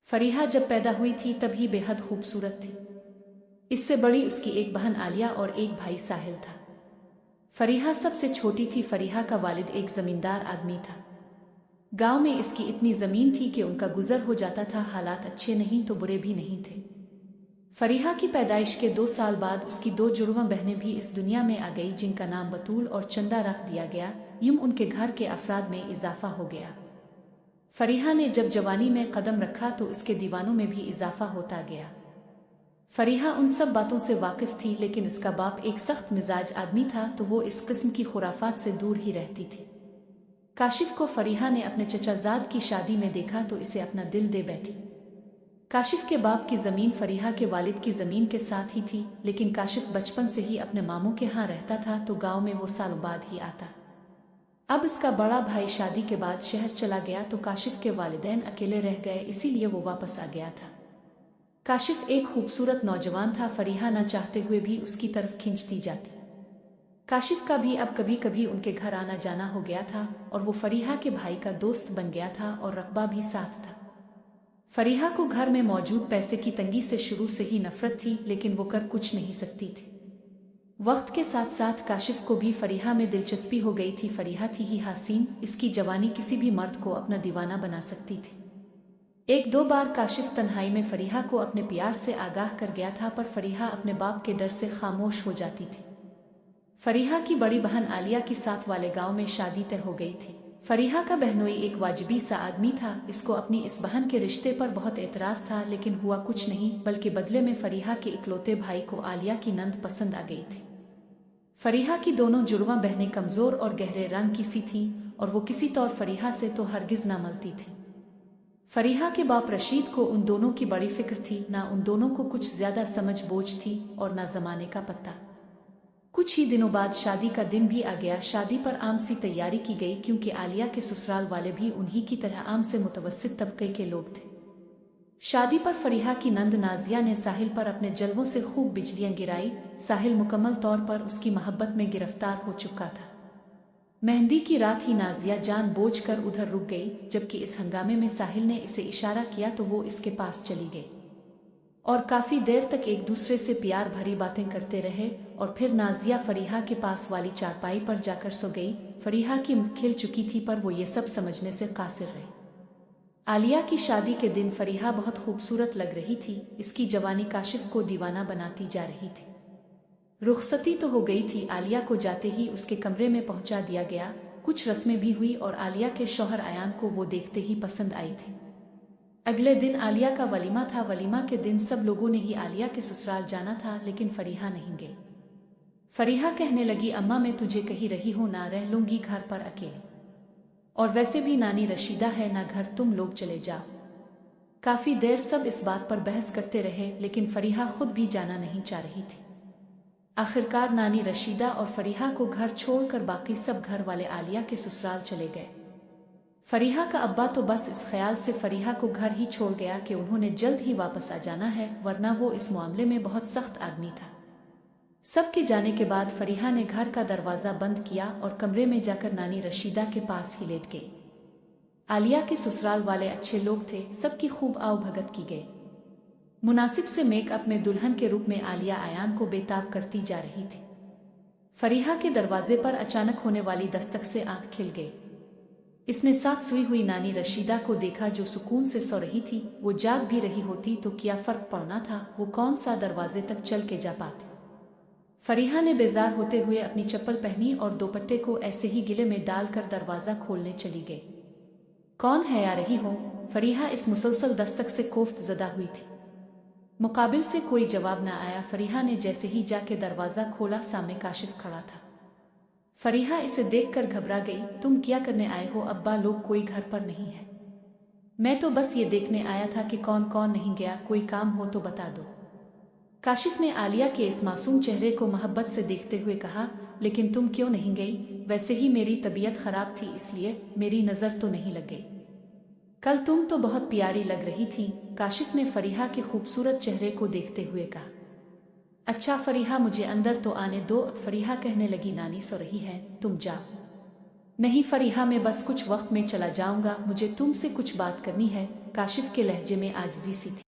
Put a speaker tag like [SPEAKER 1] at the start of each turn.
[SPEAKER 1] फरीहा जब पैदा हुई थी तब ही बेहद खूबसूरत थी। इससे बड़ी उसकी एक बहन आलिया और एक भाई साहिल था। फरीहा सबसे छोटी थी। फरीहा का वालिद एक जमींदार आदमी था। गांव में इसकी इतनी जमीन थी कि उनका गुजर हो जाता था। हालात अच्छे नहीं तो बुरे भी नहीं थे। फरीहा की पैदाइश के 2 साल बाद उसकी 2 जुड़वा बहनें भी इस दुनिया में आ गई, जिनका नाम बतूल और चंदा रख दिया गया। यूं उनके घर के अफराद में इजाफा हो गया। फरीहा ने जब जवानी में कदम रखा तो उसके दीवानों में भी इजाफा होता गया। फरीहा उन सब बातों से वाकिफ थी, लेकिन इसका बाप एक सख्त मिजाज आदमी था तो वो इस किस्म की खुराफात से दूर ही रहती थी। काशिफ को फरीहा ने अपने चचाजाद की शादी में देखा तो इसे अपना दिल दे बैठी। काशिफ के बाप की ज़मीन फरीहा के वालिद की ज़मीन के साथ ही थी, लेकिन काशिफ बचपन से ही अपने मामू के यहाँ रहता था तो गांव में वो सालों बाद ही आता। अब इसका बड़ा भाई शादी के बाद शहर चला गया तो काशिफ के वालिदैन अकेले रह गए, इसीलिए वो वापस आ गया था। काशिफ एक खूबसूरत नौजवान था। फरीहा न चाहते हुए भी उसकी तरफ खींचती जाती। काशिफ का भी अब कभी कभी उनके घर आना जाना हो गया था और वो फरीहा के भाई का दोस्त बन गया था और रकबा भी साथ था। फरीहा को घर में मौजूद पैसे की तंगी से शुरू से ही नफरत थी, लेकिन वो कर कुछ नहीं सकती थी। वक्त के साथ साथ काशिफ को भी फरीहा में दिलचस्पी हो गई थी। फरीहा थी ही हसीन, इसकी जवानी किसी भी मर्द को अपना दीवाना बना सकती थी। 1-2 बार काशिफ तन्हाई में फरीहा को अपने प्यार से आगाह कर गया था, पर फरीहा अपने बाप के डर से खामोश हो जाती थी। फरीहा की बड़ी बहन आलिया की साथ वाले गांव में शादी तय हो गई थी। फरीहा का बहनोई एक वाजिबी सा आदमी था। इसको अपनी इस बहन के रिश्ते पर बहुत एतराज था, लेकिन हुआ कुछ नहीं, बल्कि बदले में फरीहा के इकलौते भाई को आलिया की नंद पसंद आ गई थी। फरीहा की दोनों जुड़वा बहनें कमज़ोर और गहरे रंग की सी थीं और वो किसी तौर फरीहा से तो हरगिज़ ना मिलती थी। फरीहा के बाप रशीद को उन दोनों की बड़ी फिक्र थी। ना उन दोनों को कुछ ज़्यादा समझ बूझ थी और ना ज़माने का पता। कुछ ही दिनों बाद शादी का दिन भी आ गया। शादी पर आम सी तैयारी की गई, क्योंकि आलिया के ससुराल वाले भी उन्हीं की तरह आम से मुतवस्सित तबके के लोग थे। शादी पर फरीहा की नंद नाजिया ने साहिल पर अपने जलवों से खूब बिजलियां गिराई। साहिल मुकम्मल तौर पर उसकी मोहब्बत में गिरफ्तार हो चुका था। मेहंदी की रात ही नाजिया जानबूझकर उधर रुक गई, जबकि इस हंगामे में साहिल ने इसे इशारा किया तो वो इसके पास चली गई और काफ़ी देर तक एक दूसरे से प्यार भरी बातें करते रहे। और फिर नाजिया फरीहा के पास वाली चारपाई पर जाकर सो गई। फरीहा की मुख खिल चुकी थी, पर वो ये सब समझने से कासिर रही। आलिया की शादी के दिन फरीहा बहुत खूबसूरत लग रही थी। इसकी जवानी काशिफ को दीवाना बनाती जा रही थी। रुखसती तो हो गई थी। आलिया को जाते ही उसके कमरे में पहुंचा दिया गया। कुछ रस्में भी हुई और आलिया के शौहर आयान को वो देखते ही पसंद आई थी। अगले दिन आलिया का वलीमा था। वलीमा के दिन सब लोगों ने ही आलिया के ससुराल जाना था, लेकिन फरीहा नहीं गई। फरीहा कहने लगी, अम्मा मैं तुझे कही रही हूँ ना रह लूंगी घर पर अकेले, और वैसे भी नानी रशीदा है ना घर, तुम लोग चले जाओ। काफी देर सब इस बात पर बहस करते रहे, लेकिन फरीहा खुद भी जाना नहीं चाह रही थी। आखिरकार नानी रशीदा और फरीहा को घर छोड़कर बाकी सब घर वाले आलिया के ससुराल चले गए। फरीहा का अब्बा तो बस इस ख्याल से फरीहा को घर ही छोड़ गया कि उन्होंने जल्द ही वापस आ जाना है, वरना वो इस मामले में बहुत सख्त आदमी था। सबके जाने के बाद फरीहा ने घर का दरवाज़ा बंद किया और कमरे में जाकर नानी रशीदा के पास ही लेट गई। आलिया के ससुराल वाले अच्छे लोग थे, सबकी खूब आओ भगत की गई। मुनासिब से मेकअप में दुल्हन के रूप में आलिया आयान को बेताब करती जा रही थी। फरीहा के दरवाजे पर अचानक होने वाली दस्तक से आंख खिल गई। इसने साथ सोई हुई नानी रशीदा को देखा, जो सुकून से सो रही थी। वो जाग भी रही होती तो क्या फर्क पड़ना था, वो कौन सा दरवाजे तक चल के जा पाती। फरीहा ने बेजार होते हुए अपनी चप्पल पहनी और दोपट्टे को ऐसे ही गिले में डालकर दरवाज़ा खोलने चली गई। कौन है आ रही हो? फरीहा इस मुसलसल दस्तक से कोफ्त ज़दा हुई थी। मुकाबिल से कोई जवाब न आया। फरीहा ने जैसे ही जाके दरवाज़ा खोला, सामने काशिफ खड़ा था। फरीहा इसे देखकर घबरा गई। तुम क्या करने आए हो? अब्बा लोग कोई घर पर नहीं है। मैं तो बस ये देखने आया था कि कौन कौन नहीं गया, कोई काम हो तो बता दो। काशिफ ने आलिया के इस मासूम चेहरे को मोहब्बत से देखते हुए कहा, लेकिन तुम क्यों नहीं गई? वैसे ही मेरी तबीयत खराब थी, इसलिए मेरी नज़र तो नहीं लग गई। कल तुम तो बहुत प्यारी लग रही थी। काशिफ ने फरीहा के खूबसूरत चेहरे को देखते हुए कहा। अच्छा फरीहा, मुझे अंदर तो आने दो। फरीहा कहने लगी, नानी सो रही है, तुम जाओ। नहीं फरीहा, मैं बस कुछ वक्त में चला जाऊंगा, मुझे तुमसे कुछ बात करनी है। काशिफ के लहजे में आजिज़ी सी थी।